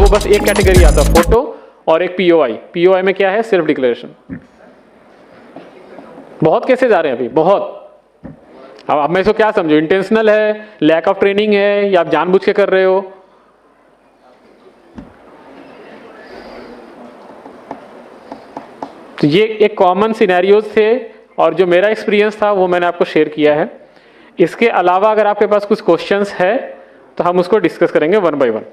आपको बस एक कैटेगरी आता है, फोटो और एक पीओआई। पीओआई में क्या है? Self declaration. बहुत केसेस आ रहे हैं अभी, बहुत। अब मैं इसको क्या समझो, इंटेंशनल है, लैक ऑफ ट्रेनिंग है, या आप जानबूझ के कर रहे हो? तो ये एक कॉमन सिनेरियोज थे और जो मेरा एक्सपीरियंस था वो मैंने आपको शेयर किया है। इसके अलावा अगर आपके पास कुछ क्वेश्चंस है तो हम उसको डिस्कस करेंगे one by one.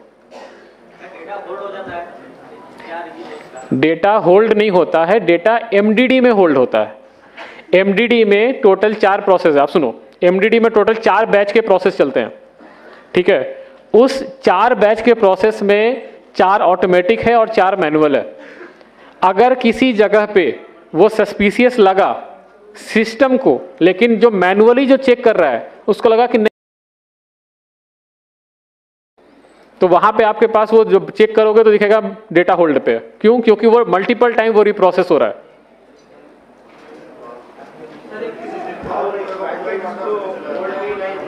Data hold नहीं होता है, डेटा एमडीडी में होल्ड होता है। एमडीडी में टोटल 4 प्रोसेस है। आप सुनो, एमडीडी में टोटल 4 बैच के प्रोसेस चलते हैं, ठीक है। उस 4 बैच के प्रोसेस में 4 ऑटोमेटिक है और 4 मैनुअल है। अगर किसी जगह पे वो सस्पिशियस लगा सिस्टम को, लेकिन जो मैनुअली जो चेक कर रहा है उसको लगा कि नहीं, तो वहां पे आपके पास वो जो चेक करोगे तो दिखेगा डेटा होल्ड पे है। क्यों? क्योंकि वो मल्टीपल टाइम वो रिप्रोसेस हो रहा है।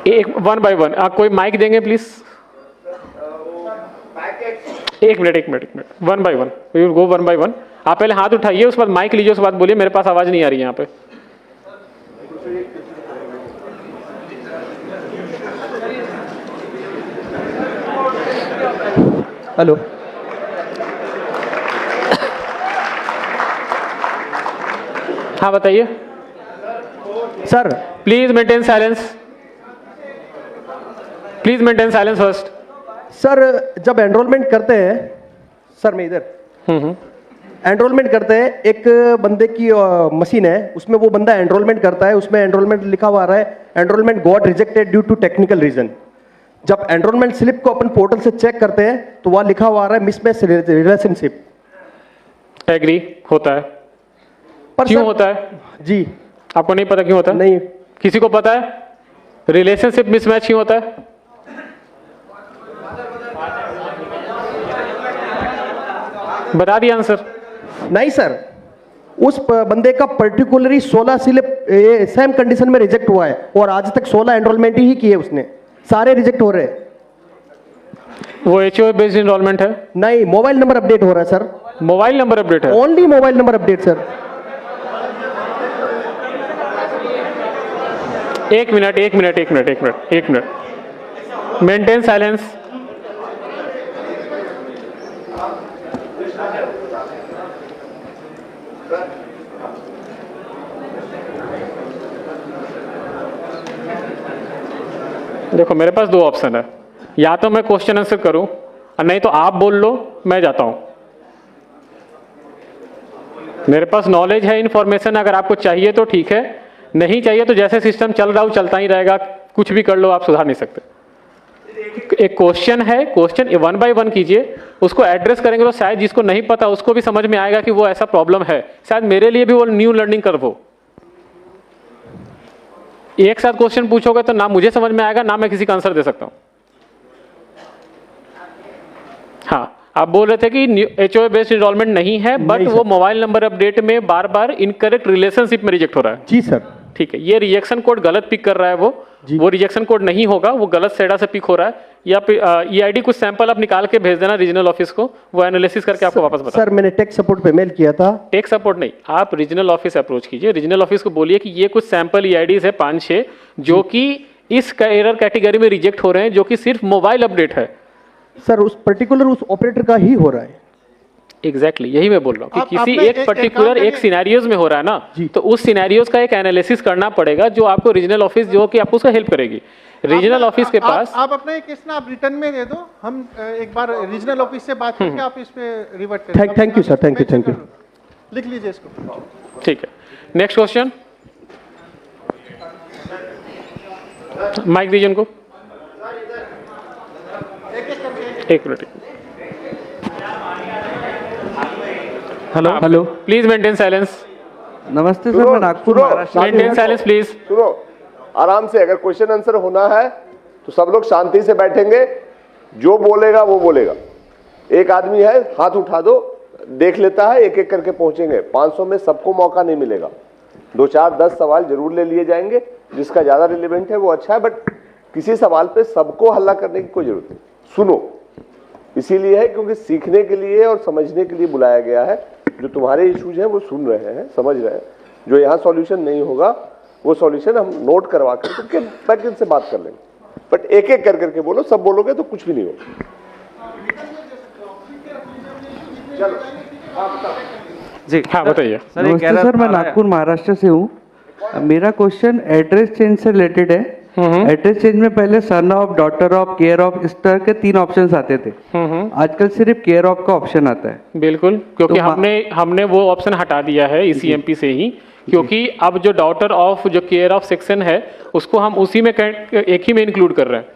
एक वन बाय वन। आप कोई माइक देंगे प्लीज? एक minute, one by one, we will go one by one. आप पहले हाथ उठाइए, उसके बाद माइक लीजिए, उसके बाद बोलिए। मेरे पास आवाज नहीं आ रही है यहाँ पे। हेलो हाँ बताइए sir. Please maintain silence, please maintain silence first. Sir जब एनरोलमेंट करते हैं, सर मैं इधर एनरोलमेंट करते हैं, एक बंदे की मशीन है, उसमें वो बंदा एनरोलमेंट करता है, उसमें एनरोलमेंट लिखा हुआ आ रहा है enrolment got rejected due to technical reason. जब एनरोलमेंट स्लिप को अपन पोर्टल से चेक करते हैं तो वहां लिखा हुआ आ रहा है मिसमैच रिलेशनशिप। एग्री होता है। पर क्यों होता है? जी आपको नहीं पता क्यों होता है? नहीं। किसी को पता है रिलेशनशिप मिसमैच क्यों होता है? बता दिया आंसर। नहीं सर, उस बंदे का पर्टिकुलरली 16 स्लिप सेम कंडीशन में रिजेक्ट हुआ है और आज तक 16 एनरोलमेंट ही किए उसने, सारे रिजेक्ट हो रहे हैं। वो एचओए बेस्ड एनरोलमेंट है? नहीं, मोबाइल नंबर अपडेट हो रहा है सर। मोबाइल नंबर अपडेट है? Only mobile number update sir. एक मिनट, मेंटेन साइलेंस। देखो मेरे पास 2 ऑप्शन है, या तो मैं क्वेश्चन आंसर करूं और नहीं तो आप बोल लो, मैं जाता हूं। मेरे पास नॉलेज है, इंफॉर्मेशन अगर आपको चाहिए तो ठीक है, नहीं चाहिए तो जैसे सिस्टम चल रहा हो चलता ही रहेगा, कुछ भी कर लो, आप सुधार नहीं सकते। एक क्वेश्चन है, क्वेश्चन 1 बाय 1 कीजिए, उसको एड्रेस करेंगे तो शायद जिसको नहीं पता उसको भी समझ में आएगा कि वो ऐसा प्रॉब्लम है। शायद मेरे लिए भी वो न्यू लर्निंग कर्व हो। एक साथ क्वेश्चन पूछोगे तो ना मुझे समझ में आएगा, ना मैं किसी का आंसर दे सकता हूं। हाँ, आप बोल रहे थे कि एचओए बेस्ड एनरोलमेंट नहीं है, बट वो मोबाइल नंबर अपडेट में बार बार इनकरेक्ट रिलेशनशिप में रिजेक्ट हो रहा है। जी सर। ठीक है, ये रिजेक्शन कोड गलत पिक कर रहा है, वो रिजेक्शन कोड नहीं होगा, वो गलत सेडा से पिक हो रहा है। या ईआईडी कुछ सैंपल आप निकाल के भेज देना रीजनल ऑफिस को, वो एनालिसिस करके आपको वापस बता। सर मैंने टेक सपोर्ट पे मेल किया था। टेक सपोर्ट नहीं, आप रीजनल ऑफिस अप्रोच कीजिए, रीजनल ऑफिस को बोलिए कि ये कुछ सैंपल ईआईडीज है 5-6 जो कि इस एरर कैटेगरी में रिजेक्ट हो रहे हैं, जो कि सिर्फ मोबाइल अपडेट है। सर उस पर्टिकुलर उस ऑपरेटर का ही हो रहा है। एग्जैक्टली यही मैं बोल रहा हूँ कि किसी एक पर्टिकुलर एक सिनेरियोज में हो रहा है ना, तो उस सिनेरियोज का एक एनालिसिस करना पड़ेगा जो आपको रीजनल ऑफिस जो कि आपको उसका हेल्प करेगी। रीजनल ऑफिस के पास आप अपना एक केस ना आप रिटर्न में दे दो, हम एक बार रीजनल ऑफिस से बात करके आप इस पे रिवर्ट करें। Thank you sir, thank you. लिख लीजिए इसको। ठीक है, नेक्स्ट क्वेश्चन। माइक दीजिए उनको। एक minute. Hello, please maintain silence. नमस्ते सर, मैं Nagpur Maharashtra. Maintain silence please. सुनो आराम से, अगर क्वेश्चन आंसर होना है तो सब लोग शांति से बैठेंगे, जो बोलेगा वो बोलेगा। एक आदमी है, हाथ उठा दो, देख लेता है, एक एक करके पहुंचेंगे। 500 में सबको मौका नहीं मिलेगा, 2, 4, 10 सवाल जरूर ले लिए जाएंगे, जिसका ज्यादा रिलेवेंट है वो अच्छा है, बट किसी सवाल पे सबको हल्ला करने की कोई जरूरत नहीं। सुनो, इसीलिए है क्योंकि सीखने के लिए और समझने के लिए बुलाया गया है। जो तुम्हारे इश्यूज हैं वो सुन रहे हैं, समझ रहे हैं। जो यहाँ सॉल्यूशन नहीं होगा वो सॉल्यूशन हम नोट करवा करके बैक से बात कर लेंगे। बट एक एक कर करके बोलो, सब बोलोगे तो कुछ भी नहीं होगा। चलो जी हाँ बताइए। सर, ये कह नमस्ते रहा सर, मैं था नागपुर महाराष्ट्र से हूँ। मेरा क्वेश्चन एड्रेस चेंज से रिलेटेड है। एड्रेस चेंज में पहले son of, daughter of, care of, इस तरह के 3 ऑप्शंस आते थे। आजकल सिर्फ केयर ऑफ का ऑप्शन आता है। बिल्कुल, क्योंकि तो हमने वो ऑप्शन हटा दिया है ECMP से ही, क्योंकि अब जो डॉटर ऑफ, जो केयर ऑफ सेक्शन है, उसको हम उसी में एक ही में इंक्लूड कर रहे हैं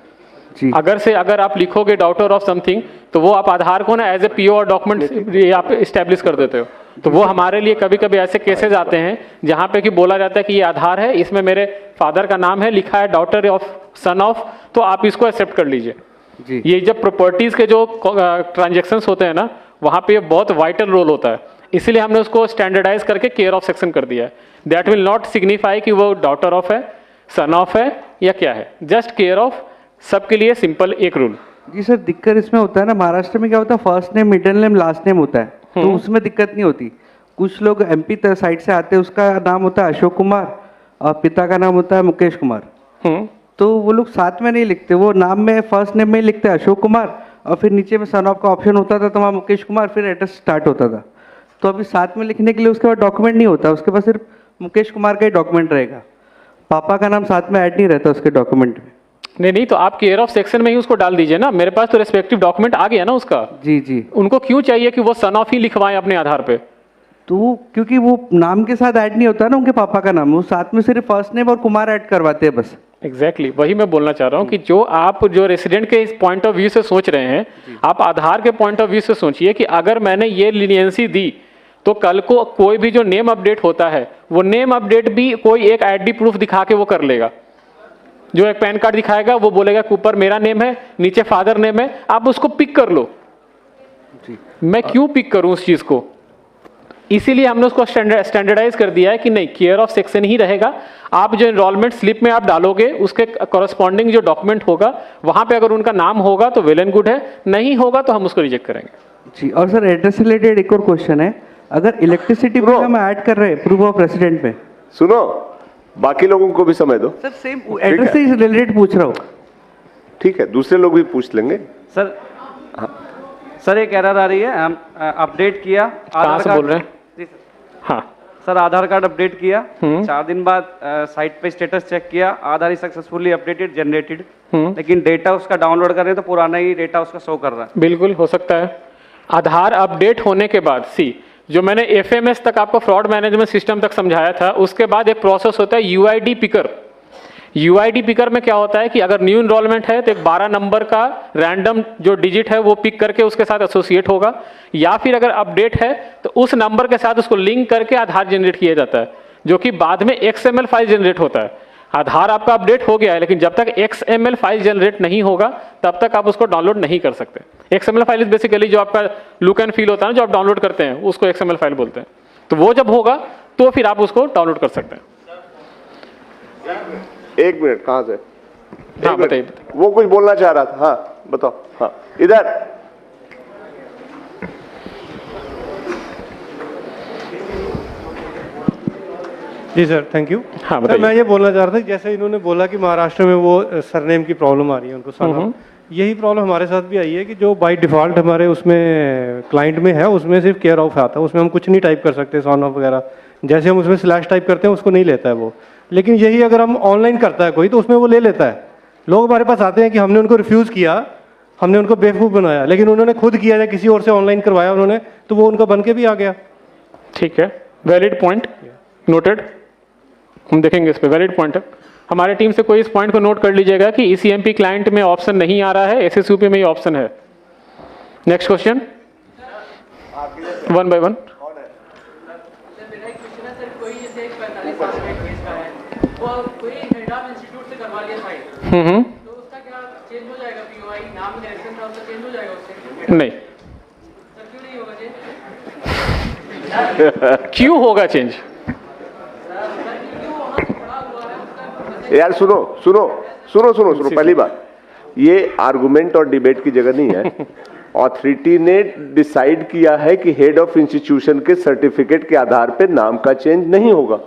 जी। अगर आप लिखोगे डॉटर ऑफ समथिंग, तो वो आप आधार को ना एज ए PO डॉक्यूमेंट आप इस्टेब्लिश कर देते हो। तो वो हमारे लिए कभी कभी ऐसे केसेस आते हैं जहाँ पे कि बोला जाता है कि ये आधार है, इसमें मेरे फादर का नाम है, लिखा है डॉटर ऑफ, सन ऑफ, तो आप इसको एक्सेप्ट कर लीजिए। जी। ये जब प्रॉपर्टीज के जो ट्रांजेक्शंस होते हैं ना, वहाँ पे ये बहुत वाइटल रोल होता है। इसीलिए हमने उसको स्टैंडर्डाइज करके केयर ऑफ सेक्शन कर दिया है। दैट विल नॉट सिग्निफाई कि वो डॉटर ऑफ है, सन ऑफ है या क्या है, जस्ट केयर ऑफ, सबके लिए सिंपल एक रूल। जी सर, दिक्कत इसमें होता है ना, महाराष्ट्र में क्या होता है, first name, middle name, last name होता है, तो उसमें दिक्कत नहीं होती। कुछ लोग MP साइड से आते हैं, उसका नाम होता है अशोक कुमार और पिता का नाम होता है मुकेश कुमार। तो वो लोग साथ में नहीं लिखते, वो नाम में फर्स्ट नेम में ही लिखते हैं अशोक कुमार, और फिर नीचे में सन ऑफ का ऑप्शन होता था, तो वहाँ मुकेश कुमार, फिर एड्रेस स्टार्ट होता था। तो अभी साथ में लिखने के लिए उसके बाद डॉक्यूमेंट नहीं होता, उसके पास सिर्फ मुकेश कुमार का ही डॉक्यूमेंट रहेगा, पापा का नाम साथ में ऐड नहीं रहता उसके डॉक्यूमेंट में। नहीं, तो आप केयर ऑफ सेक्शन में ही उसको डाल दीजिए ना। मेरे पास तो रेस्पेक्टिव डॉक्यूमेंट आ गया ना उसका। जी जी। उनको क्यों चाहिए कि वो सन ऑफ ही लिखवाएं अपने आधार पे? तो क्योंकि वो नाम के साथ ऐड नहीं होता ना उनके पापा का नाम, वो साथ में सिर्फ फर्स्ट नेम और कुमार ऐड करवाते हैं बस। एग्जैक्टली वही मैं बोलना चाह रहा हूँ कि जो रेसिडेंट के इस पॉइंट ऑफ व्यू से सोच रहे हैं, आप आधार के पॉइंट ऑफ व्यू से सोचिए कि अगर मैंने ये लीनियंसी दी, तो कल को कोई भी जो नेम अपडेट होता है, वो नेम अपडेट भी कोई एक ID प्रूफ दिखा के वो कर लेगा। जो एक पैन कार्ड दिखाएगा, वो बोलेगा कि ऊपर मेरा नेम है, नीचे फादर नेम है, आप उसको पिक कर लो। मैं क्यों पिक करूं उस चीज को? इसीलिए हमने उसको स्टैंडर्डाइज कर दिया है कि नहीं, केयर ऑफ सेक्शन ही रहेगा। आप जो एनरोलमेंट स्लिप में आप डालोगे, उसके कॉरस्पॉन्डिंग जो डॉक्यूमेंट होगा, वहां पे अगर उनका नाम होगा तो वेल एंड गुड है, नहीं होगा तो हम उसको रिजेक्ट करेंगे। जी। और सर, एड्रेस से रिलेटेड एक और क्वेश्चन है, अगर इलेक्ट्रिसिटी बिल हम ऐड कर रहे हैं प्रूफ ऑफ रेसिडेंट में, सुनो, बाकी लोगों को भी समय दो। सर सेम एड्रेस से रिलेटेड पूछ रहा हूँ। ठीक है, दूसरे लोग भी पूछ लेंगे। सर सर, एक एरर आ रही है, हम अपडेट किया कहाँ से बोल रहे हैं? जी सर। हाँ सर, आधार कार्ड अपडेट किया, 4 दिन बाद साइट पे स्टेटस चेक किया, आधार सक्सेसफुली अपडेटेड जनरेटेड, लेकिन डेटा उसका डाउनलोड कर रहे हैं तो पुराना ही डेटा उसका शो कर रहा है। बिल्कुल हो सकता है। आधार अपडेट होने के बाद जो मैंने FMS तक आपको फ्रॉड मैनेजमेंट सिस्टम तक समझाया था, उसके बाद एक प्रोसेस होता है UID पिकर। UID पिकर में क्या होता है कि अगर न्यू इनरोलमेंट है तो एक 12 नंबर का रैंडम जो डिजिट है वो पिक करके उसके साथ एसोसिएट होगा, या फिर अगर अपडेट है तो उस नंबर के साथ उसको लिंक करके आधार जनरेट किया जाता है, जो कि बाद में XML फाइल जनरेट होता है। आधार आपका अपडेट हो गया है, लेकिन जब तक XML फाइल जनरेट नहीं होगा तब तक आप उसको डाउनलोड नहीं कर सकते। XML फाइल इज बेसिकली जो आपका लुक एंड फील होता है ना, जो आप डाउनलोड करते हैं, उसको XML फाइल बोलते हैं। तो वो जब होगा तो फिर आप उसको डाउनलोड कर सकते हैं। 1 मिनट, कहाँ से? हाँ बताइए। वो कुछ बोलना चाह रहा था। हाँ बताओ। हाँ इधर। जी सर, थैंक यू। हाँ सर, बताइए। मैं ये बोलना चाह रहा था, जैसे इन्होंने बोला कि महाराष्ट्र में वो सरनेम की प्रॉब्लम आ रही है उनको, सरनेम, यही प्रॉब्लम हमारे साथ भी आई है कि जो बाय डिफॉल्ट हमारे उसमें क्लाइंट में है, उसमें सिर्फ केयर ऑफ आता है, उसमें हम कुछ नहीं टाइप कर सकते, सन ऑफ वगैरह। जैसे हम उसमें स्लैश टाइप करते हैं उसको नहीं लेता है वो, लेकिन यही अगर हम ऑनलाइन करता है कोई तो उसमें वो ले लेता है। लोग हमारे पास आते हैं कि हमने उनको रिफ्यूज़ किया, हमने उनको बेवकूफ़ बनाया, लेकिन उन्होंने खुद किया या किसी और से ऑनलाइन करवाया उन्होंने, तो वो उनका बन के भी आ गया। ठीक है, वैलिड पॉइंट नोटेड। हम देखेंगे इस पे, वैलिड पॉइंट है। हमारे टीम से कोई इस पॉइंट को नोट कर लीजिएगा कि ECMP क्लाइंट में ऑप्शन नहीं आ रहा है, SSUP में ही ऑप्शन है। Next question, 1 by 1। नहीं, क्यों होगा चेंज? यार सुनो, पहली बात, ये आर्गुमेंट और डिबेट की जगह नहीं है। ऑथोरिटी ने डिसाइड किया है कि हेड ऑफ इंस्टीट्यूशन के सर्टिफिकेट के आधार पे नाम का चेंज नहीं होगा,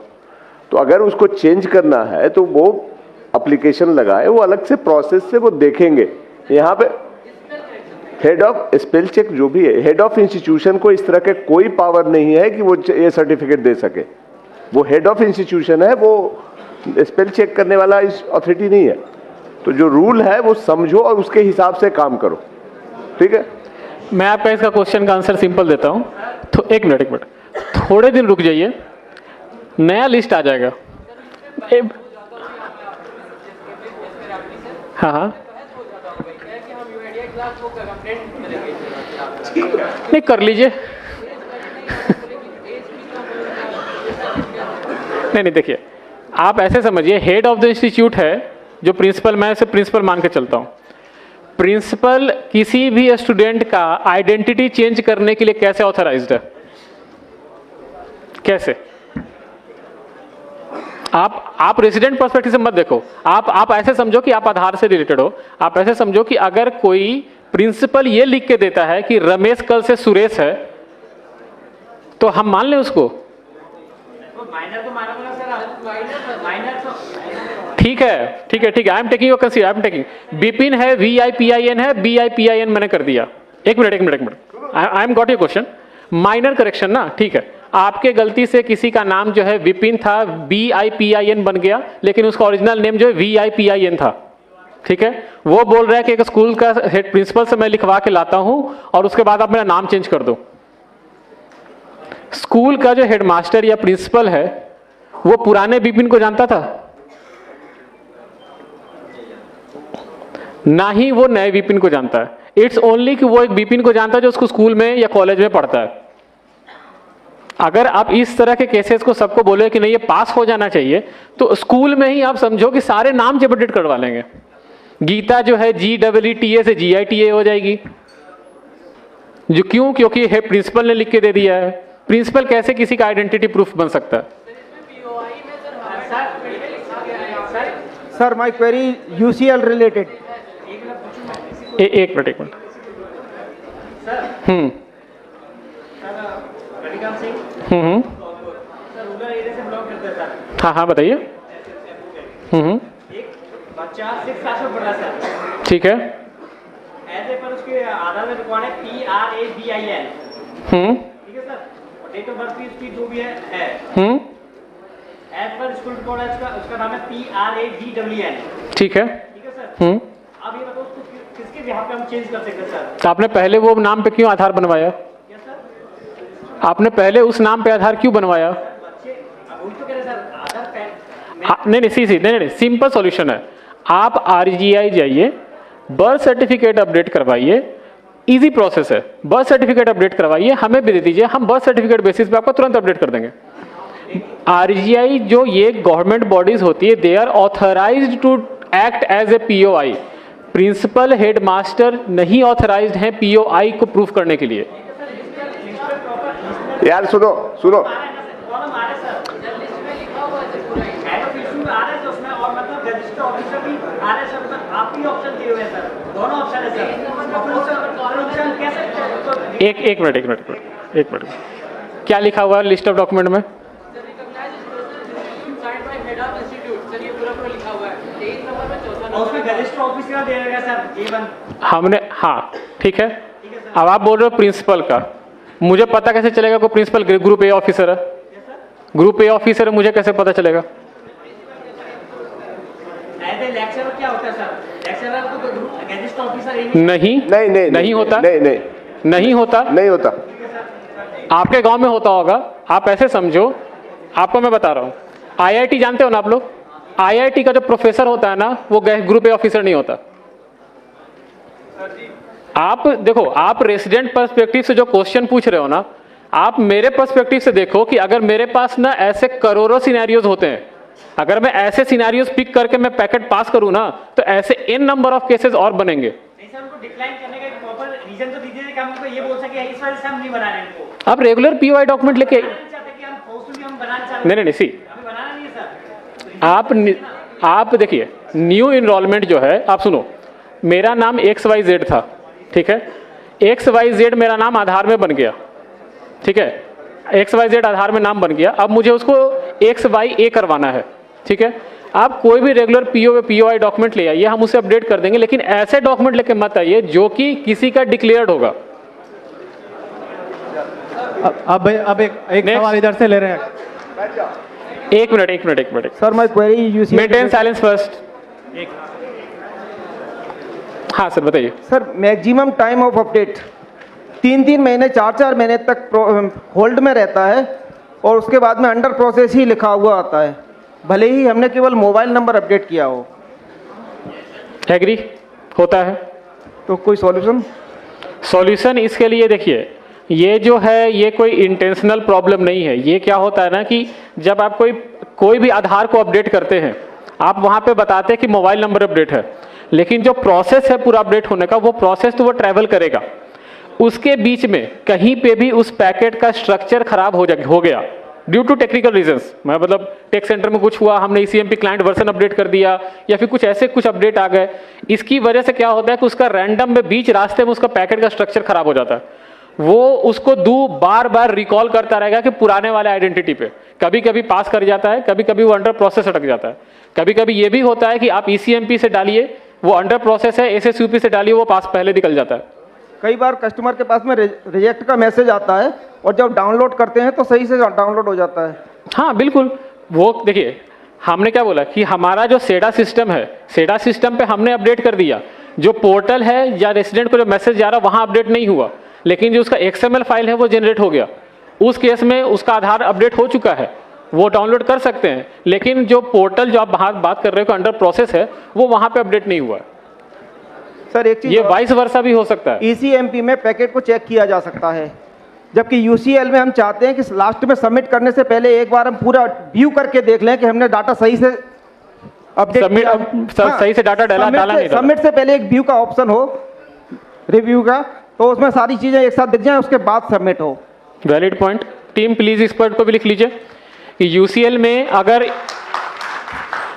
तो अगर उसको चेंज करना है तो वो एप्लीकेशन लगाए, वो अलग से प्रोसेस से वो देखेंगे। यहाँ पे हेड ऑफ स्पेल चेक जो भी है, हेड ऑफ इंस्टीट्यूशन को इस तरह के कोई पावर नहीं है कि वो ये सर्टिफिकेट दे सके। वो हेड ऑफ इंस्टीट्यूशन है, वो स्पेल चेक करने वाला इस अथॉरिटी नहीं है। तो जो रूल है वो समझो और उसके हिसाब से काम करो, ठीक है। मैं आपका इसका क्वेश्चन का आंसर सिंपल देता हूँ। तो एक मिनट थोड़े दिन रुक जाइए, नया लिस्ट आ जाएगा। हाँ हाँ नहीं कर लीजिए। नहीं देखिए, आप ऐसे समझिए, हेड ऑफ द इंस्टीट्यूट है जो प्रिंसिपल, मैं इसे प्रिंसिपल मान के चलता हूँ। प्रिंसिपल किसी भी स्टूडेंट का आइडेंटिटी चेंज करने के लिए कैसे ऑथराइज्ड है? कैसे? आप रेसिडेंट पर्सपेक्टिव से मत देखो, आप ऐसे समझो कि आप आधार से रिलेटेड हो। आप ऐसे समझो कि अगर कोई प्रिंसिपल ये लिख के देता है कि रमेश कल से सुरेश है, तो हम मान लें उसको? ठीक है, I am taking your consider, I am taking. Bipin है, VIPIN है, BIPIN मैंने कर दिया। एक minute, I am got your question. Minor correction ना, ठीक है। आपके गलती से किसी का नाम जो है विपिन था, BIPIN बन गया, लेकिन उसका ओरिजिनल नेम जो है VIPIN था, ठीक है। वो बोल रहा है कि एक स्कूल का हेड प्रिंसिपल से मैं लिखवा के लाता हूं और उसके बाद आप मेरा नाम चेंज कर दो। स्कूल का जो हेडमास्टर या प्रिंसिपल है वो पुराने विपिन को जानता था? ना ही वो नए विपिन को जानता है। इट्स ओनली कि वो एक विपिन को जानता है जो उसको स्कूल में या कॉलेज में पढ़ता है। अगर आप इस तरह के केसेस को सबको बोले कि नहीं ये पास हो जाना चाहिए, तो स्कूल में ही आप समझो कि सारे नाम जब अपडेट करवा लेंगे। गीता जो है GEETA से GITA हो जाएगी। जो क्यों? क्योंकि है प्रिंसिपल ने लिख के दे दिया है। प्रिंसिपल कैसे किसी का आइडेंटिटी प्रूफ बन सकता है? Sir my query UCL related. एक मिनट हाँ बताइए। बच्चा 6 क्लास में पढ़ रहा है सर, ठीक है। ऐसे पर उसके आधार में रिकॉर्ड है PRABIN, ठीक है सर। और डेट ऑफ बर्थ भी उसकी जो भी है एज पर स्कूल रिकॉर्ड है उसका नाम है PRAGWN, ठीक है सर। अब ये बताओ उसको किसके बिहाफ पे हम चेंज कर सकते हैं सर? तो आपने पहले वो नाम पे क्यों आधार बनवाया? क्या सर? आपने पहले उस नाम पे आधार क्यों बनवाया? बच्चे अब वही तो कह रहे हैं सर, आधार पैन नहीं, सिंपल सॉल्यूशन है। आप RGI जाइए, बर्थ सर्टिफिकेट अपडेट करवाइए, इजी प्रोसेस है। बर्थ सर्टिफिकेट अपडेट करवाइए, हमें भी दे दीजिए, हम बर्थ सर्टिफिकेट बेसिस पे आपको तुरंत अपडेट कर देंगे। RGI जो ये गवर्नमेंट बॉडीज होती है, they are authorised to act as a POI। Principal headmaster नहीं ऑथराइज्ड हैं POI को प्रूफ करने के लिए। यार सुनो एक मिनट क्या लिखा हुआ है लिस्ट ऑफ डॉक्यूमेंट में? हमने, हाँ ठीक है। अब आप बोल रहे हो प्रिंसिपल का, मुझे पता कैसे चलेगा कोई प्रिंसिपल ग्रुप A ऑफिसर है? ग्रुप A ऑफिसर है, मुझे कैसे पता चलेगा? क्या होता है सर? लेक्चरर तो गेजिस्ट ऑफिसर नहीं होता। आपके गांव में होता होगा, आप ऐसे समझो, आपको मैं बता रहा हूँ। IIT जानते हो ना आप लोग? IIT का जो प्रोफेसर होता है ना, वो ग्रुप A ऑफिसर नहीं होता। आप देखो, आप रेसिडेंट पर्सपेक्टिव से जो क्वेश्चन पूछ रहे हो ना, आप मेरे पर्सपेक्टिव से देखो कि अगर मेरे पास ना ऐसे करोड़ों सिनेरियोज होते हैं, अगर मैं ऐसे सिनेरियोज पिक करके मैं पैकेट पास करूं ना, तो ऐसे n नंबर ऑफ केसेस और बनेंगे। नहीं सर, उनको डिक्लाइन करने का एक प्रॉपर रीजन तो दीजिए कि हम उनको ये बोल सके इस वजह से हम नहीं बना रहे इनको। आप रेगुलर POI डॉक्यूमेंट लेके नहीं सी आप देखिए, न्यू इनरोलमेंट जो है, आप सुनो, मेरा नाम XYZ था, ठीक है। XYZ मेरा नाम आधार में बन गया, ठीक है, XYZ आधार में नाम बन गया, अब मुझे उसको XYA करवाना है, ठीक है। आप कोई भी रेगुलर POI डॉक्यूमेंट ले आइए, हम उसे अपडेट कर देंगे, लेकिन ऐसे डॉक्यूमेंट लेके मत आइए जो कि किसी का डिक्लेयर्ड होगा। अब एक सवाल इधर से ले रहे हैं। एक minute sir my query UC maintain silence first. हाँ सर बताइए। Sir maximum time of update 3 महीने 4 महीने तक होल्ड में रहता है और उसके बाद में अंडर प्रोसेस ही लिखा हुआ आता है, भले ही हमने केवल मोबाइल नंबर अपडेट किया हो। एग्री होता है। तो कोई सॉल्यूशन इसके लिए देखिए, ये जो है ये कोई इंटेंशनल प्रॉब्लम नहीं है। ये क्या होता है ना कि जब आप कोई भी आधार को अपडेट करते हैं, आप वहाँ पे बताते हैं कि मोबाइल नंबर अपडेट है, लेकिन जो प्रोसेस है पूरा अपडेट होने का, वो प्रोसेस तो वो ट्रैवल करेगा। उसके बीच में कहीं पे भी उस पैकेट का स्ट्रक्चर खराब हो गया ड्यू टू टेक्निकल रीजंस, मैं मतलब टेक सेंटर में कुछ हुआ, हमने ECMP क्लाइंट वर्जन अपडेट कर दिया या फिर कुछ अपडेट आ गए, इसकी वजह से क्या होता है कि उसका रैंडम में बीच रास्ते में उसका पैकेट का स्ट्रक्चर खराब हो जाता है। वो उसको बार बार रिकॉल करता रहेगा कि पुराने वाले आइडेंटिटी पे, कभी कभी पास कर जाता है, कभी कभी वो अंडर प्रोसेस अटक जाता है। कभी कभी ये भी होता है कि आप ECMP से डालिए, वो अंडर प्रोसेस है, SSUP से डालिए, वो पास पहले निकल जाता है। कई बार कस्टमर के पास में रिजेक्ट का मैसेज आता है और जब डाउनलोड करते हैं तो सही से डाउनलोड हो जाता है। हाँ बिल्कुल, वो देखिए हमने क्या बोला कि हमारा जो सेडा सिस्टम है, सेडा सिस्टम पे हमने अपडेट कर दिया, जो पोर्टल है या रेसिडेंट को जो मैसेज जा रहा है वहाँ अपडेट नहीं हुआ, लेकिन जो उसका XML फाइल है वो जनरेट हो गया। उस केस में उसका आधार अपडेट हो चुका है, वो डाउनलोड कर सकते हैं, लेकिन जो पोर्टल जो आप बात कर रहे हो अंडर प्रोसेस है, वो वहाँ पे अपडेट नहीं हुआ है। सर एक चीज, ये वाइस वर्सा भी हो सकता है। ECMP में पैकेट को चेक किया जा सकता है, जबकि UCL में हम चाहते हैं कि लास्ट में सबमिट करने से पहले एक बार हम पूरा व्यू करके देख लें कि हमने डाटा सही से अपडेट सही से डाटा डाला नहीं। सबमिट से पहले एक व्यू का ऑप्शन हो, रिव्यू का, तो उसमें सारी चीजें एक साथ दिख जाए, उसके बाद सबमिट हो। Valid point. टीम प्लीज इस पॉइंट को भी लिख लीजिए कि UCL में अगर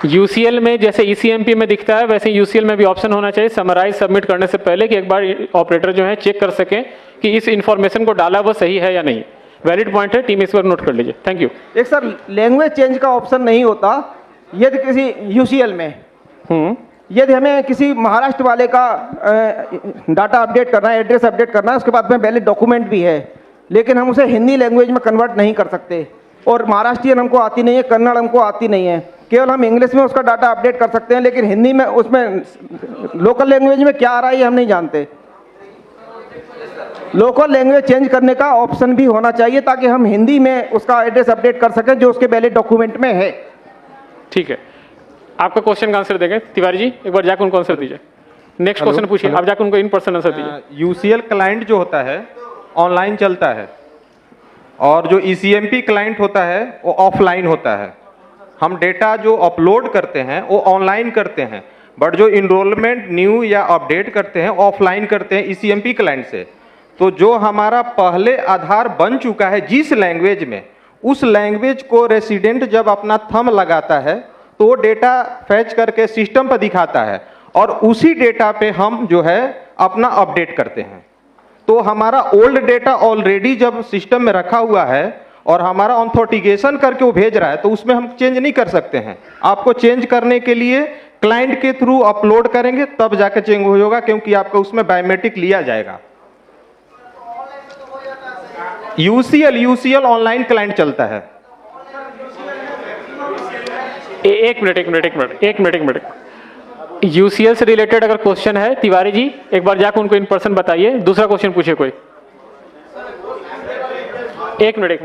UCL में जैसे ECMP में दिखता है, वैसे UCL में भी ऑप्शन होना चाहिए समराइज सबमिट करने से पहले, कि एक बार ऑपरेटर जो है चेक कर सकें कि इस इंफॉर्मेशन को डाला वो सही है या नहीं। वैलिड पॉइंट है, टीम इस पर नोट कर लीजिए। Thank you. एक सर लैंग्वेज चेंज का ऑप्शन नहीं होता यदि किसी UCL में यदि हमें किसी महाराष्ट्र वाले का डाटा अपडेट करना है, एड्रेस अपडेट करना है, उसके बाद में वैलिड डॉक्यूमेंट भी है, लेकिन हम उसे हिंदी लैंग्वेज में कन्वर्ट नहीं कर सकते, और महाराष्ट्रियन हमको आती नहीं है, कन्नड़ हमको आती नहीं है, केवल हम इंग्लिश में उसका डाटा अपडेट कर सकते हैं, लेकिन हिंदी में उसमें लोकल लैंग्वेज में क्या आ रहा है ये हम नहीं जानते। लोकल लैंग्वेज चेंज करने का ऑप्शन भी होना चाहिए ताकि हम हिंदी में उसका एड्रेस अपडेट कर सकें जो उसके वैलिड डॉक्यूमेंट में है। ठीक है, आपका क्वेश्चन का आंसर देंगे तिवारी जी, एक बार जाकर उनको आंसर दीजिए। नेक्स्ट क्वेश्चन पूछिए, आप जाकर उनको इन पर्सन आंसर दीजिए। UCL क्लाइंट जो होता है ऑनलाइन चलता है और जो ECMP क्लाइंट होता है वो ऑफलाइन होता है। हम डेटा जो अपलोड करते हैं वो ऑनलाइन करते हैं, बट जो इनरोलमेंट न्यू या अपडेट करते हैं ऑफलाइन करते हैं ECMP क्लाइंट से। तो जो हमारा पहले आधार बन चुका है जिस लैंग्वेज में, उस लैंग्वेज को रेसिडेंट जब अपना थंब लगाता है तो डेटा फैच करके सिस्टम पर दिखाता है और उसी डेटा पे हम जो है अपना अपडेट करते हैं। तो हमारा ओल्ड डेटा ऑलरेडी जब सिस्टम में रखा हुआ है और हमारा ऑथेंटिकेशन करके वो भेज रहा है तो उसमें हम चेंज नहीं कर सकते हैं। आपको चेंज करने के लिए क्लाइंट के थ्रू अपलोड करेंगे तब जाकर चेंज होगा, क्योंकि आपका उसमें बायोमेट्रिक लिया जाएगा। UCL ऑनलाइन क्लाइंट चलता है। एक मिनट। UCL से रिलेटेड अगर क्वेश्चन है तिवारी जी, एक बार जाकर उनको इन पर्सन बताइए। दूसरा क्वेश्चन पूछिए कोई। एक minute,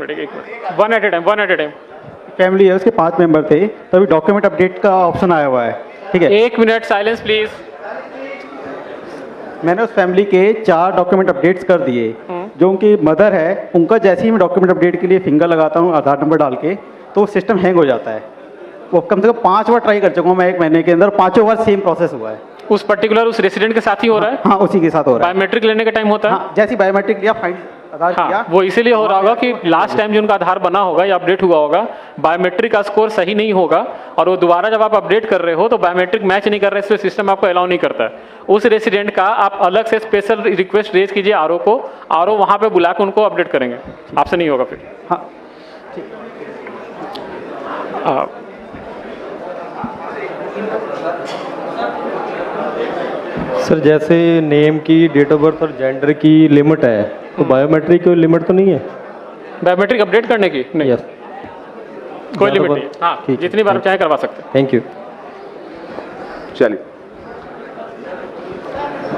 one at a time. Family है, उसके 5 मेंबर थे, तभी डॉक्यूमेंट अपडेट का ऑप्शन आया हुआ है। ठीक है, 1 मिनट साइलेंस प्लीज। मैंने उस फैमिली के 4 डॉक्यूमेंट अपडेट्स कर दिए। जो उनकी मदर है, उनका जैसे ही मैं डॉक्यूमेंट अपडेट के लिए फिंगर लगाता हूँ आधार नंबर डाल के, तो सिस्टम हैंग हो जाता है। वो कम से कम 5 बार ट्राई कर चुका हूँ मैं 1 महीने के अंदर, 5 बार सेम प्रोसेस हुआ है। उस पर्टिकुलर उस रेसिडेंट के साथ ही हो रहा है? हाँ, उसी के साथ हो रहा है। बायोमेट्रिक लेने का टाइम होता है? हाँ, जैसे बायोमेट्रिक लिया, आधार हाँ, किया। वो इसीलिए हो रहा होगा कि लास्ट टाइम जो उनका आधार बना होगा या अपडेट हुआ होगा, बायोमेट्रिक का स्कोर सही नहीं होगा और वो दोबारा जब आप अपडेट कर रहे हो तो बायोमेट्रिक मैच नहीं कर रहे, इसलिए सिस्टम आपको अलाउ नहीं करता है। उस रेसिडेंट का आप अलग से स्पेशल रिक्वेस्ट रेज कीजिए आरओ को, आरओ वहाँ पे बुला के उनको अपडेट करेंगे, आपसे नहीं होगा फिर। हाँ सर जैसे नेम की, डेट ऑफ बर्थ और जेंडर की लिमिट है, तो बायोमेट्रिक की लिमिट तो नहीं है? बायोमेट्रिक अपडेट करने की नहीं, यस, कोई लिमिट नहीं। हाँ, ठीक है, जितनी बार चाहे करवा सकते हैं। Thank you. चलिए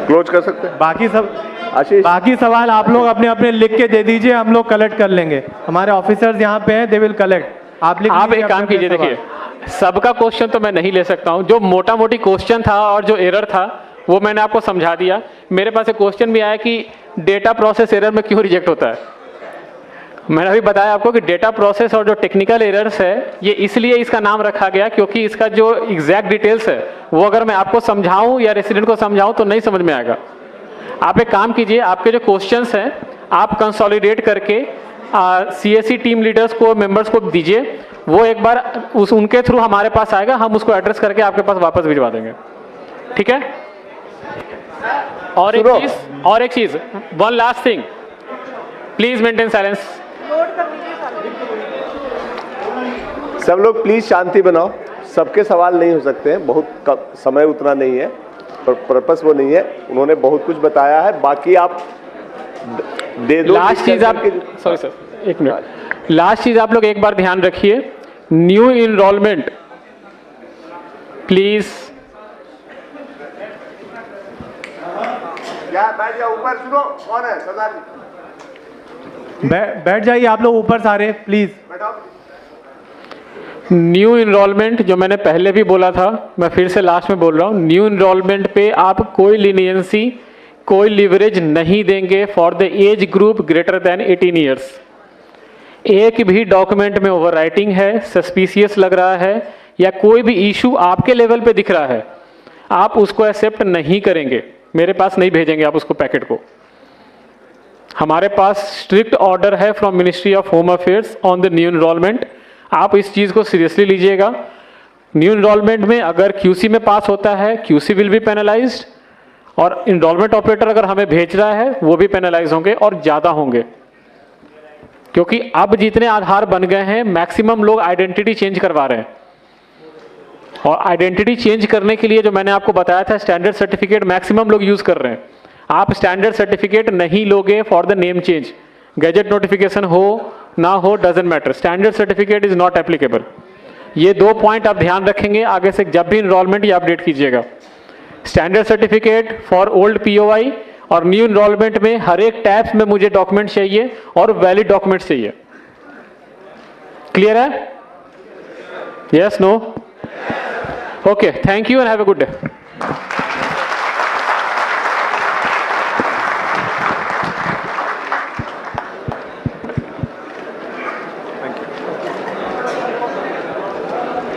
क्लोज कर सकते हैं। बाकी सब आशीष, बाकी सवाल आप लोग अपने अपने लिख के दे दीजिए, हम लोग कलेक्ट कर लेंगे। हमारे ऑफिसर्स यहाँ पे हैं, दे विल कलेक्ट। आप लिख आप लीजिए एक काम अपने कीजिए, सवाल। देखिए सबका क्वेश्चन तो मैं नहीं ले सकता हूँ, जो मोटा मोटी क्वेश्चन था और जो एरर था वो मैंने आपको समझा दिया। मेरे पास एक क्वेश्चन भी आया कि डेटा प्रोसेस एरर में क्यों रिजेक्ट होता है। मैंने अभी बताया आपको कि डेटा प्रोसेस और जो टेक्निकल एरर्स है ये इसलिए इसका नाम रखा गया क्योंकि इसका जो एग्जैक्ट डिटेल्स है वो अगर मैं आपको समझाऊं या रेसिडेंट को समझाऊं तो नहीं समझ में आएगा। आप एक काम कीजिए, आपके जो क्वेश्चंस हैं आप कंसोलिडेट करके सीएससी टीम लीडर्स को, मेंबर्स को दीजिए, वो एक बार उनके थ्रू हमारे पास आएगा, हम उसको एड्रेस करके आपके पास वापस भिजवा देंगे, ठीक है। और एक चीज, one last thing, please maintain silence. सब लोग प्लीज शांति बनाओ, सबके सवाल नहीं हो सकते हैं, बहुत कम समय उतना नहीं है, पर पर्पस वो नहीं है। उन्होंने बहुत कुछ बताया है, बाकी आप दे दो। लास्ट चीज आप, सॉरी सर एक मिनट, लास्ट चीज आप लोग एक बार ध्यान रखिए, न्यू इनरोलमेंट प्लीज। बैठ जाओ ऊपर, सुनो कौन है सरदार जी, बैठ जाइए आप लोग ऊपर सारे, प्लीज बैठाओ। न्यू इनरोलमेंट जो मैंने पहले भी बोला था, मैं फिर से लास्ट में बोल रहा हूँ, न्यू इनरोलमेंट पे आप कोई लीनियंसी, कोई लिवरेज नहीं देंगे for the age group greater than 18 years. एक भी डॉक्यूमेंट में ओवरराइटिंग है, सस्पिशियस लग रहा है या कोई भी इशू आपके लेवल पे दिख रहा है, आप उसको एक्सेप्ट नहीं करेंगे, मेरे पास नहीं भेजेंगे आप उसको पैकेट को। हमारे पास स्ट्रिक्ट ऑर्डर है from ministry of home affairs on the new enrolment, आप इस चीज़ को सीरियसली लीजिएगा। न्यू इनरोलमेंट में अगर क्यूसी में पास होता है, क्यूसी विल बी पेनलाइज्ड, और इनरोलमेंट ऑपरेटर अगर हमें भेज रहा है वो भी पेनलाइज होंगे और ज़्यादा होंगे, क्योंकि अब जितने आधार बन गए हैं मैक्सिमम लोग आइडेंटिटी चेंज करवा रहे हैं, और आइडेंटिटी चेंज करने के लिए जो मैंने आपको बताया था स्टैंडर्ड सर्टिफिकेट मैक्सिमम लोग यूज़ कर रहे हैं। आप स्टैंडर्ड सर्टिफिकेट नहीं लोगे for the name change, gadget notification हो ना हो doesn't matter, standard certificate is not applicable. ये 2 पॉइंट आप ध्यान रखेंगे आगे से जब भी इनरोलमेंट या अपडेट कीजिएगा। Standard certificate for old POI और न्यू इनरोलमेंट में हर एक टैब्स में मुझे डॉक्यूमेंट चाहिए और वैलिड डॉक्यूमेंट चाहिए। क्लियर है? Yes, no? Okay, thank you and have a good day.